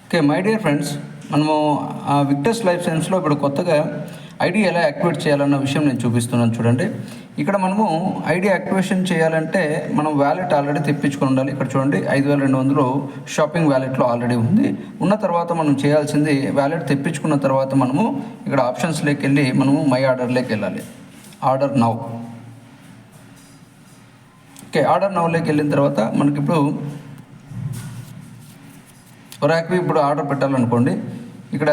Okay my dear friends, మనము విక్టర్స్ life సైన్స్లో ఇప్పుడు కొత్తగా ఐడి ఎలా యాక్టివేట్ చేయాలన్న విషయం నేను చూపిస్తున్నాను. చూడండి, ఇక్కడ మనము ఐడి యాక్టివేషన్ చేయాలంటే మనం వ్యాలెట్ ఆల్రెడీ తెప్పించుకొని ఉండాలి. ఇక్కడ చూడండి 5200 షాపింగ్ వ్యాలెట్లో ఆల్రెడీ ఉన్న తర్వాత మనం చేయాల్సింది వ్యాలెట్ తెప్పించుకున్న తర్వాత మనము ఇక్కడ ఆప్షన్స్లోకి వెళ్ళి మనము మై ఆర్డర్లోకి వెళ్ళాలి. Order now. ఓకే, ఆర్డర్ నౌలోకి వెళ్ళిన తర్వాత మనకి ఇప్పుడు ఒరాక్వి ఇప్పుడు ఆర్డర్ పెట్టాలనుకోండి. ఇక్కడ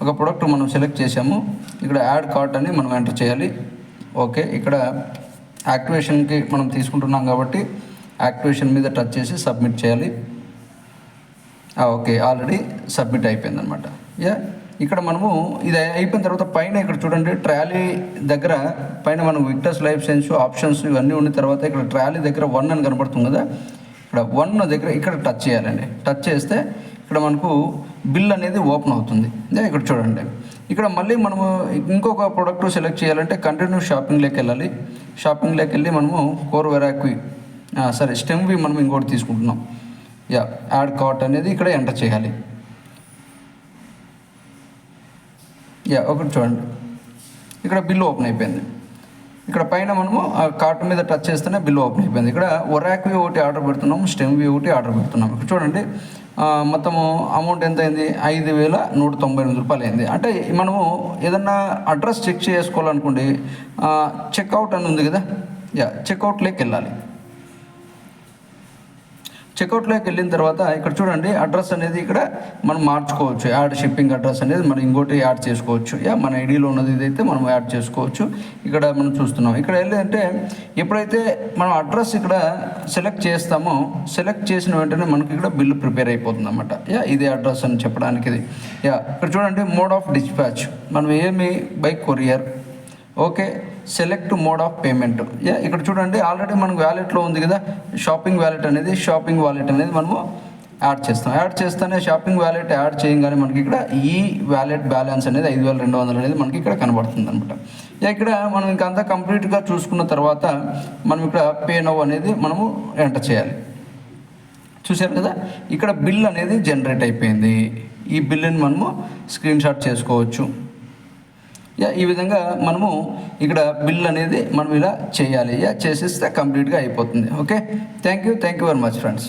ఒక ప్రోడక్ట్ మనం సెలెక్ట్ చేసాము. ఇక్కడ యాడ్ కార్ట్ అని మనం ఎంటర్ చేయాలి. ఓకే, ఇక్కడ యాక్టివేషన్కి మనం తీసుకుంటున్నాం కాబట్టి యాక్టివేషన్ మీద టచ్ చేసి సబ్మిట్ చేయాలి. ఓకే, ఆల్రెడీ సబ్మిట్ అయిపోయిందనమాట. ఇక్కడ మనము ఇది అయిపోయిన తర్వాత పైన ఇక్కడ చూడండి ట్రాలీ దగ్గర పైన మనం విక్టర్స్ లైఫ్ సైన్స్ ఆప్షన్స్ ఇవన్నీ ఉన్న తర్వాత ఇక్కడ ట్రాలీ దగ్గర 1 అని కనబడుతుంది కదా. ఇక్కడ 1 దగ్గర ఇక్కడ టచ్ చేయాలండి. టచ్ చేస్తే ఇక్కడ మనకు బిల్ అనేది ఓపెన్ అవుతుంది. ఇక్కడ చూడండి, ఇక్కడ మళ్ళీ మనము ఇంకొక ప్రోడక్ట్ సెలెక్ట్ చేయాలంటే కంటిన్యూ షాపింగ్లోకి వెళ్ళాలి. షాపింగ్లోకి వెళ్ళి మనము కోర్ వెరాక్వి స్టెమ్వి మనం ఇంకోటి తీసుకుంటున్నాం. యాడ్ కార్ట్ అనేది ఇక్కడ ఎంటర్ చేయాలి. ఒకటి చూడండి, ఇక్కడ బిల్ ఓపెన్ అయిపోయింది. ఇక్కడ పైన మనము ఆ కార్ట్ మీద టచ్ చేస్తేనే బిల్ ఓపెన్ అయిపోయింది. ఇక్కడ ఒరాక్వి ఒకటి ఆర్డర్ పెడుతున్నాము, స్టెమ్వి ఒకటి ఆర్డర్ పెడుతున్నాము. ఇక్కడ చూడండి మొత్తము అమౌంట్ ఎంత అయింది, 5198 అయింది. అంటే మనము ఏదన్నా అడ్రస్ చెక్ చేసుకోవాలనుకోండి, చెక్అవుట్ అని ఉంది కదా. చెక్అవుట్లోకి వెళ్ళాలి. చెక్అవుట్లోకి వెళ్ళిన తర్వాత ఇక్కడ చూడండి అడ్రస్ అనేది ఇక్కడ మనం మార్చుకోవచ్చు. యాడ్ షిప్పింగ్ అడ్రస్ అనేది మనం ఇంకోటి యాడ్ చేసుకోవచ్చు. మన ఐడిలో ఉన్నది ఇదైతే మనం యాడ్ చేసుకోవచ్చు. ఇక్కడ మనం చూస్తున్నాం. ఇక్కడ ఏంటంటే ఎప్పుడైతే మనం అడ్రస్ ఇక్కడ సెలెక్ట్ చేస్తామో సెలెక్ట్ చేసిన వెంటనే మనకి ఇక్కడ బిల్లు ప్రిపేర్ అయిపోతుంది అన్నమాట. ఇదే అడ్రస్ అని చెప్పడానికి ఇది. ఇక్కడ చూడండి మోడ్ ఆఫ్ డిస్పాచ్ మనం ఏమి by courier. Okay, select mode of payment. ఇక్కడ చూడండి ఆల్రెడీ మనకు వ్యాలెట్లో ఉంది కదా షాపింగ్ వ్యాలెట్ అనేది. షాపింగ్ వాలెట్ అనేది మనము యాడ్ చేస్తాం. యాడ్ చేస్తేనే షాపింగ్ వ్యాలెట్ యాడ్ చేయగానే మనకి ఇక్కడ ఈ వ్యాలెట్ బ్యాలెన్స్ అనేది 5200 అనేది మనకి ఇక్కడ కనబడుతుంది అనమాట. ఇక్కడ మనం ఇంకంతా కంప్లీట్గా చూసుకున్న తర్వాత మనం ఇక్కడ పే నౌ అనేది మనము ఎంటర్ చేయాలి. చూసారు కదా, ఇక్కడ బిల్ అనేది జనరేట్ అయిపోయింది. ఈ బిల్లుని మనము స్క్రీన్ షాట్ చేసుకోవచ్చు. ఈ విధంగా మనము ఇక్కడ బిల్ అనేది మనం ఇలా చేయాలి. చేసేస్తే కంప్లీట్గా అయిపోతుంది. Okay, thank you very much friends.